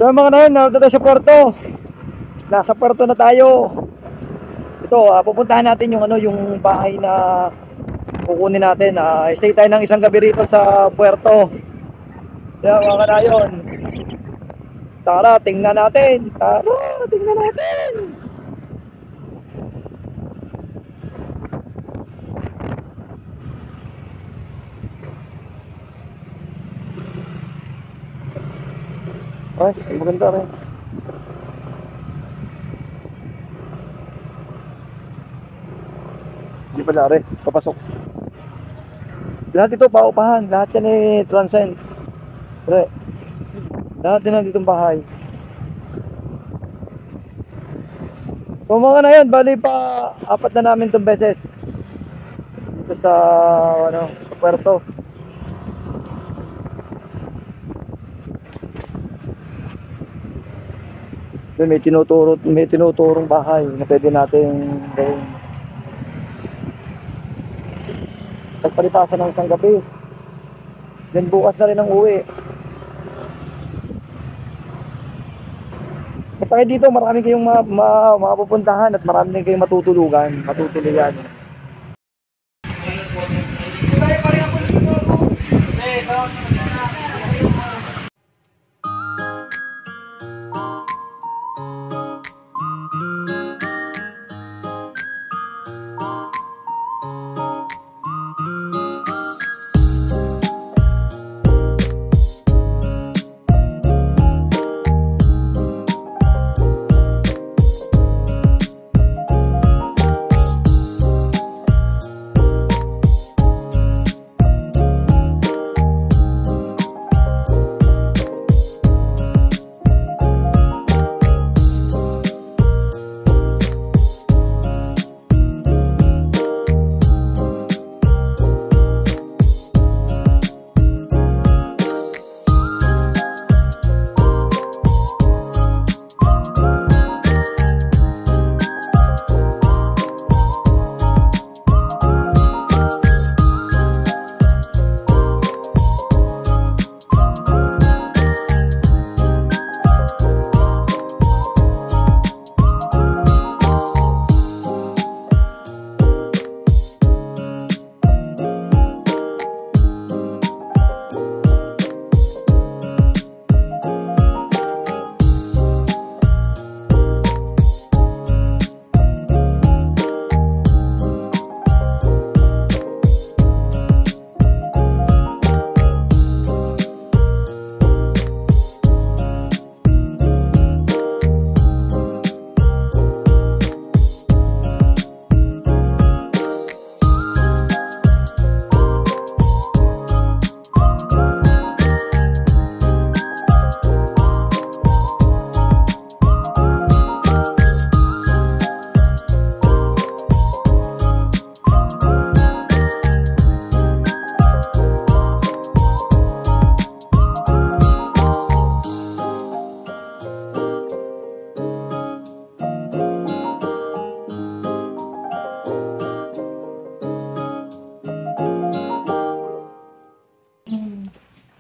So mga na yun, nandito sa puerto. Nasa puerto na tayo. Ito, pupuntahan natin yung yung bahay na kukunin natin. Stay tayo ng isang gabi rito sa puerto. Kaya mga na yun. Tara, tingnan natin. Tara, tingnan natin. Ay, maganda rin. Hindi pala rin, papasok. Lahat ito paupahan, lahat yan transcend. Pre, lahat din nanditong bahay. So mga na yun, bali pa apat na namin itong beses dito sa sa puerto. May tinuturong bahay na pwede natin gawin. Nagpalitasan ng isang gabi. Then bukas na rin ang uwi. Kapag dito marami kayong mapupuntahan at marami din kayong matutulugan.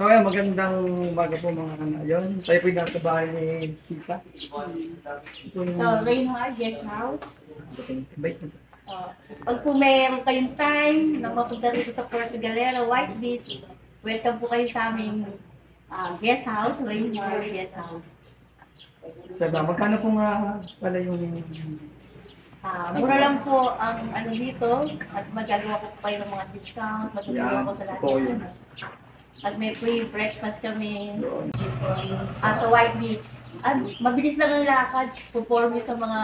So ayun, magandang umaga po mga kanayon. Tayo po yung nasa bahay ni Tita. Reinhard Guest House. Bait na sa. Pag po mayroon kayong time na mapunta dito sa Puerto Galera, White Beach, welcome po kayo sa aming guest house, Reinhard Guest House. Sabi, magkano po nga pala yung... mura lang po ang dito at magagawa ko po kayo ng mga discount, matutulungan ko sa lahat. At may free breakfast kami sa White Beach. At mabilis lang ang lakad. Perform sa mga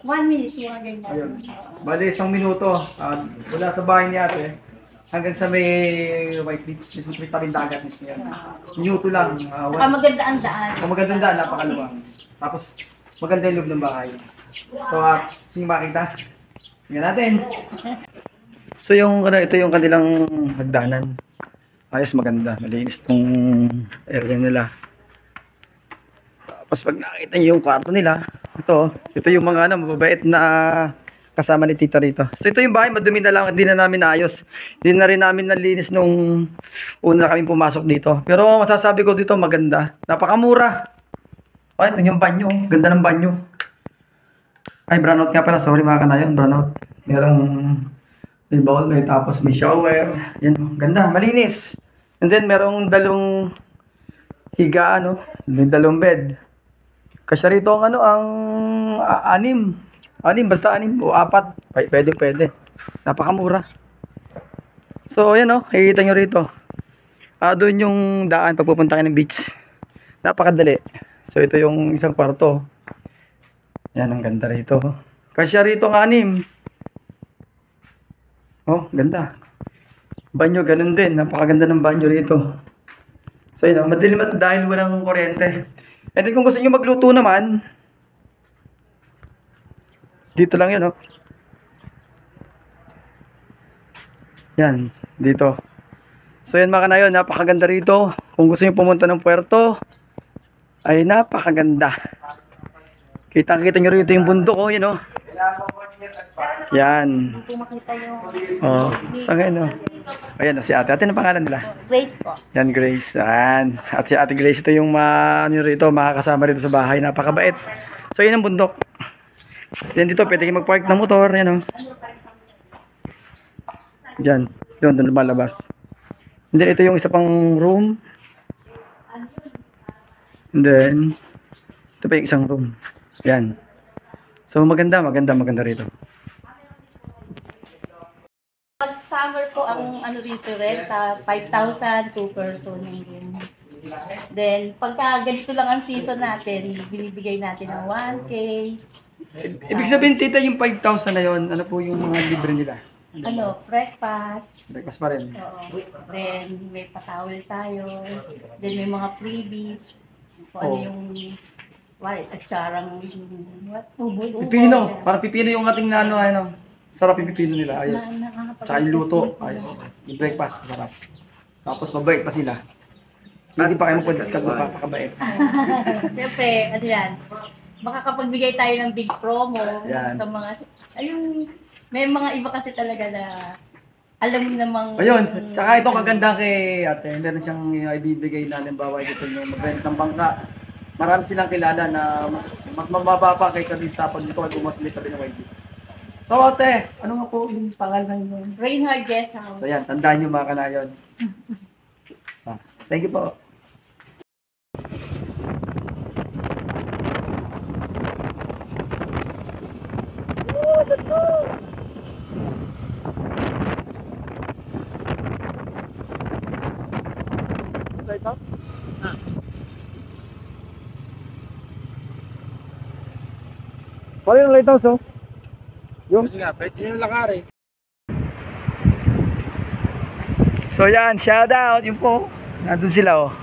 1 minute, mga ganyan. Ayun. Bali, 1 minuto. Wala sa bahay ni ate. Hanggang sa may White Beach. Mismo sa may tabing dagat mismo yan. Minuto lang. Saka maganda ang daan. Magandang daan, napakaluwang. Tapos, maganda yung loob ng bahay. So, sige makita. Tingnan natin. So, ito yung kanilang hagdanan. Ayos, maganda. Malinis tong area nila. Tapos pag nakita niyo yung kwarto nila, ito yung mga mababait na kasama ni tita rito. So ito yung bahay, madumi na lang, hindi na namin naayos. Hindi na rin namin nalinis nung una na kami pumasok dito. Pero masasabi ko dito maganda. Napakamura. Ay, ito yung banyo. Ganda ng banyo. Ay, brownout nga pala. Sorry mga kanayon, brownout. May bowl, tapos may shower. Yan, ganda, malinis. And then merong dalawang higaan, no? May dalawang bed. Kasi rito ang anim. Basta anim o apat. Pwede. Napakamura. So, ayan o, nakikita nyo rito. Doon yung daan pagpupunta kayo ng beach. Napakadali. So, ito yung isang kwarto. Yan, ang ganda rito. Kasi rito ang anim. Oh, ganda. Banyo, ganun din. Napakaganda ng banyo rito. So, yun o, madilim at dahil walang kuryente. And then kung gusto nyo magluto naman, dito lang yun, oh. Yan, dito. So yan mga kanayon, napakaganda rito. Kung gusto nyo pumunta ng puerto, ay napakaganda. Kita-kita nyo rito yung bundok, oh, yun, oh. Yan. Kung makita yung Oh, saan ngayon, oh. Ayan, si ate. Ate, ang pangalan nila? Grace po. Yan, Grace. Yan. At si ate Grace, ito yung makakasama rito sa bahay. Napakabait. So, yun ang bundok. Yan dito, pwede kayo mag-park ng motor. Yan, o. Diyan. Doon lumalabas. And then, ito yung isa pang room. And then, ito pa yung isang room. Yan. So, maganda rito. Pag summer po, ang ano dito renta, 5,000, 2 person yung room. Then, pagka ganito lang ang season natin, binibigay natin ng 1K. Ibig sabihin, tita, yung 5,000 na yun, ano po yung mga libre nila? Breakfast. Breakfast pa rin. Oo. Then, may patawel tayo. Then, may mga freebies. Kung ano yung, at charang, Pipino. Parang pipino yung ating ano. Sarap yung pipino nila. Ayos. Tsaka yung luto. Ayos. Yung breakfast. Sarap. Tapos mabait pa sila. Hindi pa kayo magpa-discount magpapakabait. Siyempre, ano yan, makakapagbigay tayo ng big promo Yan. sa mga, may mga iba kasi talaga na alam mo namang... Ayun. Tsaka ito kaganda kay ate. Meron siyang ibibigay na halimbawa ito yung mag-rent ng bangka. Marami silang kilala na mas mababa pa kaysa sa pag dito ay bumaslit tabi ng YB. So ate, ano nga po yung pangalan mo? Reinhard Guest House. So yan, tandaan nyo mga kanayon. Thank you po. Paano yung lighthouse, oh? Yung? Pwede yung lakari. So yan, shout out, yun po. Nandun sila, oh.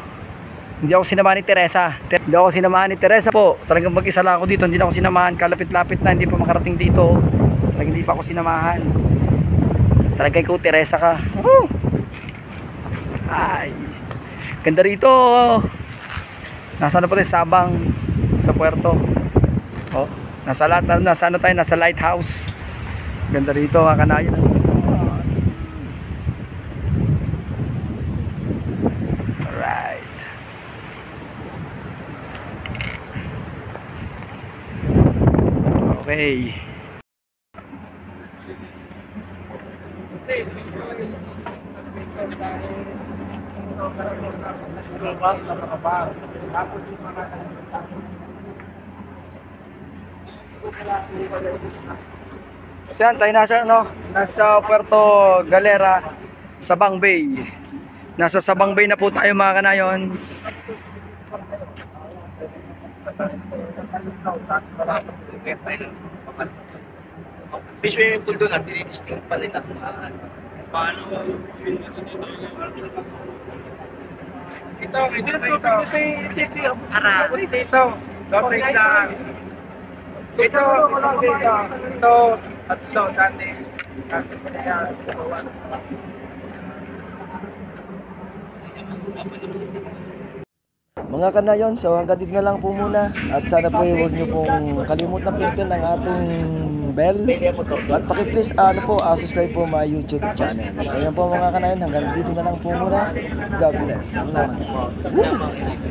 Hindi ako sinamahan ni Teresa. Hindi ako sinamahan ni Teresa po. Talagang mag-isa lang ako dito. Hindi na ako sinamahan. Kalapit-lapit na. Hindi pa makarating dito. Talagang hindi pa ako sinamahan. Talagang ikaw, Teresa ka. Woo! Ay. Ganda rito. Nasaan na po tayo? Sabang. Sa puerto. Oh. Nasa tayo? Nasa lighthouse. Ganda rito, mga kanayon. Okay. So yan, tayo nasa Puerto Galera, Sabang Bay. Nasa Sabang Bay na po tayo mga kanayon. Fish yung pool doon at i-distinct pa rin at paano yun ito Mga kanayon, so hanggang dito na lang po muna at sana po huwag niyo pong kalimutan pindutin ang ating bell. Pwede mo to. At paki-please, subscribe po my YouTube channel. So yan po mga kanayon, hanggang dito na lang po muna. God bless. Salamat.